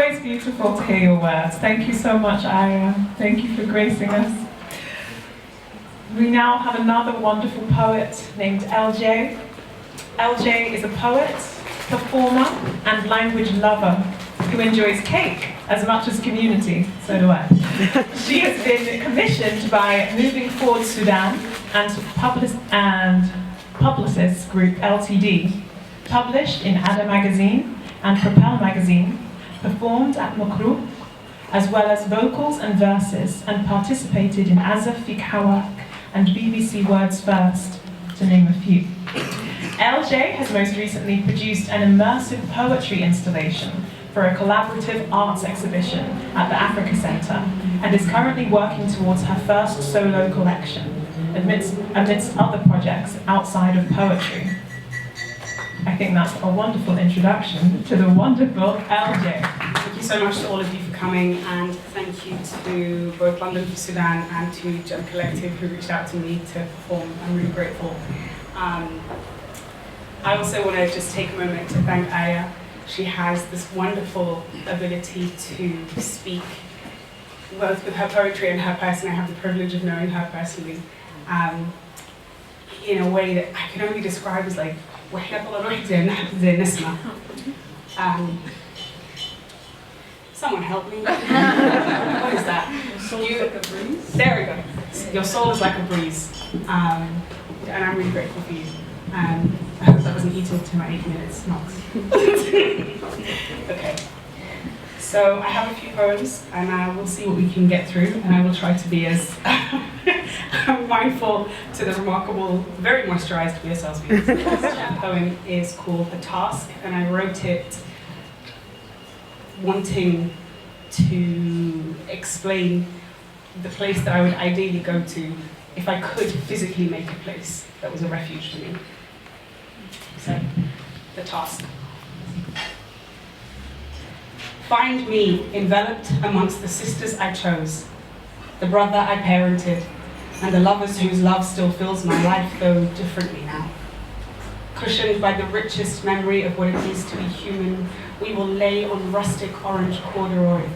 always beautiful to hear your words. Thank you so much, Aya. Thank you for gracing us. We now have another wonderful poet named Eljae. Eljae is a poet, performer, and language lover who enjoys cake as much as community. So do I. She has been commissioned by Moving Forward Sudan and Publicis Groupe Ltd, published in Adda magazine and Propel Magazine, performed at Makrooh, as well as vocals and verses, and participated in Azzah, Hawak, and BBC Words First, to name a few. Eljae has most recently produced an immersive poetry installation for a collaborative arts exhibition at the Africa Centre, and is currently working towards her first solo collection, amidst other projects outside of poetry. I think that's a wonderful introduction to the wonderful Eljae. Thank you so much to all of you for coming, and thank you to both London for Sudan and to Gem Collective who reached out to me to perform. I'm really grateful. I also want to just take a moment to thank Aya. She has this wonderful ability to speak, both with her poetry and her person. I have the privilege of knowing her personally, in a way that I can only describe as like, someone help me. What is that? Your soul is like a breeze? There we go. Your soul is like a breeze. And I'm really grateful for you. I hope that wasn't eaten to my 8 minutes knocks. Okay. So I have a few poems, and we'll see what we can get through, and I will try to be as mindful to the remarkable, very moisturized BSL's views. The first poem is called The Task, and I wrote it wanting to explain the place that I would ideally go to if I could physically make a place that was a refuge for me. So, The Task. Find me enveloped amongst the sisters I chose, the brother I parented, and the lovers whose love still fills my life, though differently now. Cushioned by the richest memory of what it is to be human, we will lay on rustic orange corduroy,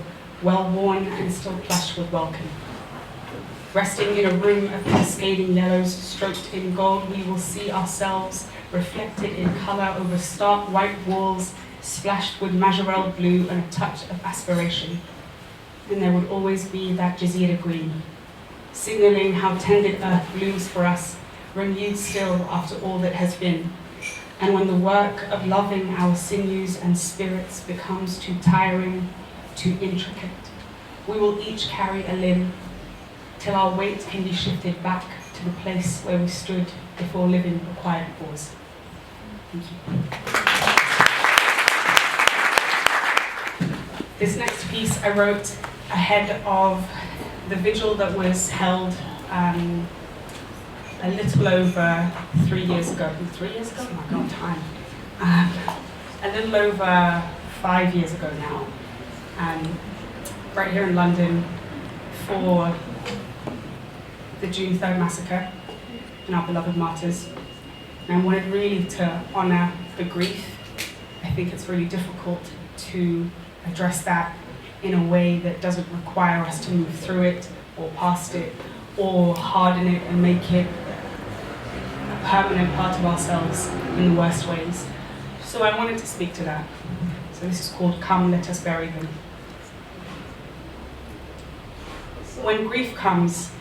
well worn and still plush with welcome. Resting in a room of cascading yellows stroked in gold, we will see ourselves reflected in color over stark white walls, splashed with majorelle blue and a touch of aspiration. And there would always be that jazeera green, signaling how tended earth blooms for us, renewed still after all that has been. And when the work of loving our sinews and spirits becomes too tiring, too intricate, we will each carry a limb, till our weight can be shifted back to the place where we stood before living a quiet pause. Thank you. This next piece I wrote ahead of the vigil that was held a little over 3 years ago. 3 years ago? Oh my God, time. A little over 5 years ago now. Right here in London for the June 3rd massacre and our beloved martyrs. And I wanted really to honour the grief. I think it's really difficult to address that in a way that doesn't require us to move through it or past it or harden it and make it a permanent part of ourselves in the worst ways. So I wanted to speak to that. So this is called Come, Let Us Bury Them. When grief comes,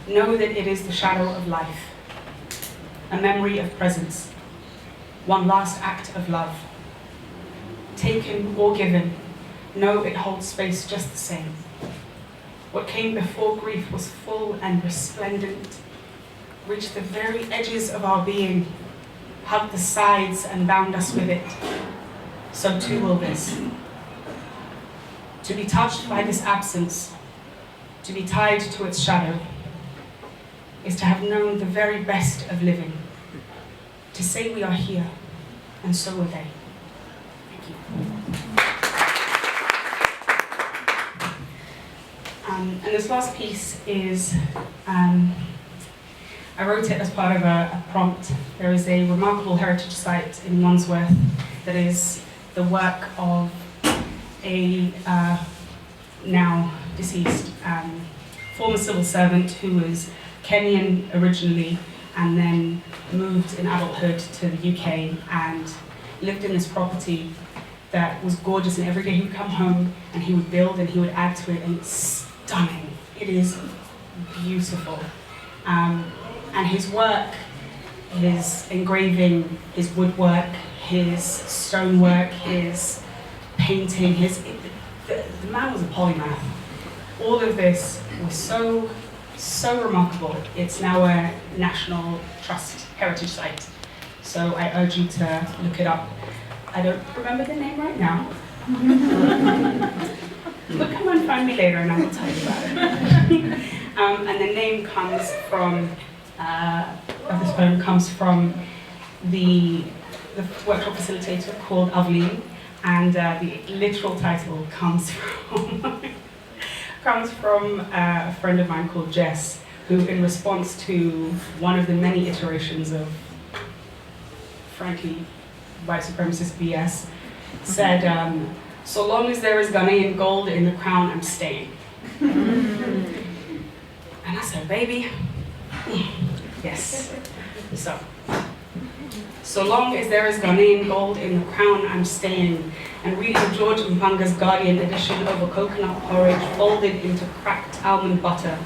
know that it is the shadow of life, a memory of presence, one last act of love. Taken or given, know it holds space just the same. What came before grief was full and resplendent, reached the very edges of our being, hugged the sides and bound us with it. So too will this. To be touched by this absence, to be tied to its shadow, is to have known the very best of living, to say we are here, and so are they. Thank you. And this last piece is, I wrote it as part of a prompt. There is a remarkable heritage site in Wandsworth that is the work of a now deceased former civil servant who was Kenyan originally and then moved in adulthood to the UK and lived in this property that was gorgeous, and every day he would come home and he would build and he would add to it, and it's stunning. It is beautiful. And his work, his engraving, his woodwork, his stonework, his painting, the man was a polymath. All of this was so remarkable. It's now a National Trust heritage site. So I urge you to look it up. I don't remember the name right now. But come and find me later and I will tell you about it. And the name comes from, of this poem comes from the workshop facilitator called Avlin, and the literal title comes from a friend of mine called Jess, who in response to one of the many iterations of, frankly, white supremacist BS, said, so long as there is Ghanaian gold in the crown, I'm staying. And I said, baby, yes. So long as there is Ghanaian gold in the crown, I'm staying. And reading George Mpanga's Guardian edition over coconut porridge folded into cracked almond butter,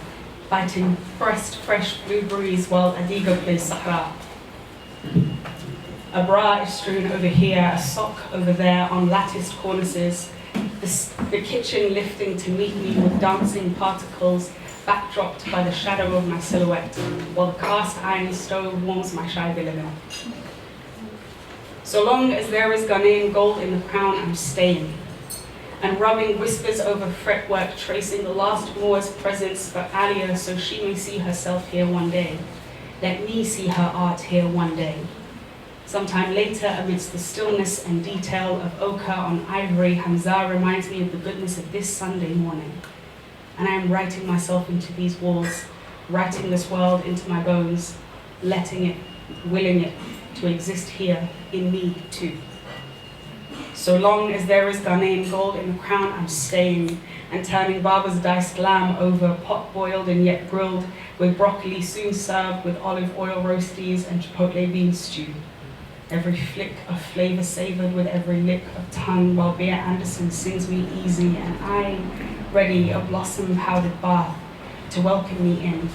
biting pressed fresh blueberries while Adiga plays Sahara. A bra is strewn over here, a sock over there on latticed cornices, the kitchen lifting to meet me with dancing particles, backdropped by the shadow of my silhouette, while the cast iron stove warms my shy bilima. So long as there is Ghanaian gold in the crown, I'm staying. And rubbing whispers over fretwork, tracing the last Moor's presence for Alia so she may see herself here one day. Let me see her art here one day. Sometime later, amidst the stillness and detail of ochre on ivory, Hamza reminds me of the goodness of this Sunday morning. And I am writing myself into these walls, writing this world into my bones, letting it, willing it to exist here in me too. So long as there is Ghanaian gold in the crown, I'm staying, and turning Baba's diced lamb over, pot boiled and yet grilled, with broccoli soon served with olive oil roasties and chipotle bean stew. Every flick of flavor savored with every lick of tongue, while Bea Anderson sings me easy, and I ready a blossom powdered bath to welcome me in,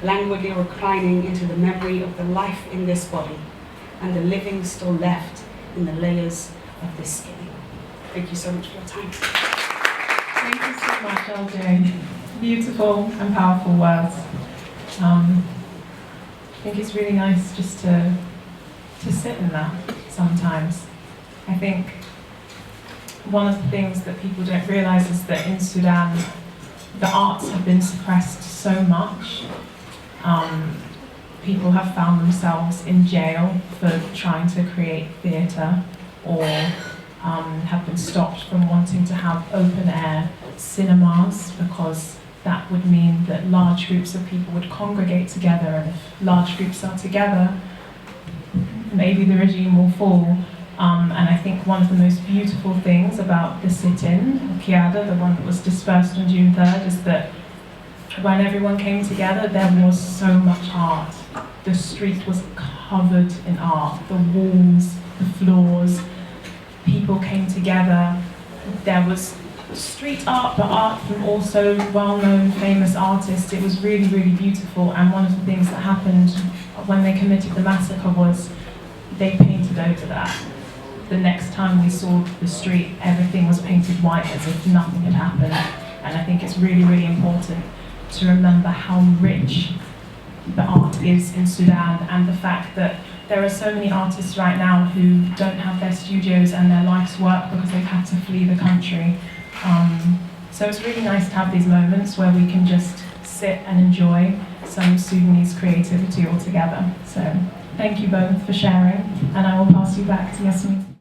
languidly reclining into the memory of the life in this body and the living still left in the layers of this skin. Thank you so much for your time. Thank you so much, Eljae. Beautiful and powerful words. I think it's really nice just to sit in that sometimes. I think one of the things that people don't realise is that in Sudan, the arts have been suppressed so much. People have found themselves in jail for trying to create theatre, or have been stopped from wanting to have open-air cinemas, because that would mean that large groups of people would congregate together, and if large groups are together, maybe the regime will fall. And I think one of the most beautiful things about the sit-in, Kiada, the one that was dispersed on June 3rd, is that when everyone came together, there was so much art. The street was covered in art, the walls, the floors, people came together. There was street art, but art from also well-known, famous artists. It was really, really beautiful, and one of the things that happened when they committed the massacre was they painted over that. The next time we saw the street, everything was painted white as if nothing had happened. And I think it's really, really important to remember how rich the art is in Sudan, and the fact that there are so many artists right now who don't have their studios and their life's work because they've had to flee the country. So it's really nice to have these moments where we can just sit and enjoy some Sudanese creativity all together. So thank you both for sharing, and I will pass you back to Yasmin.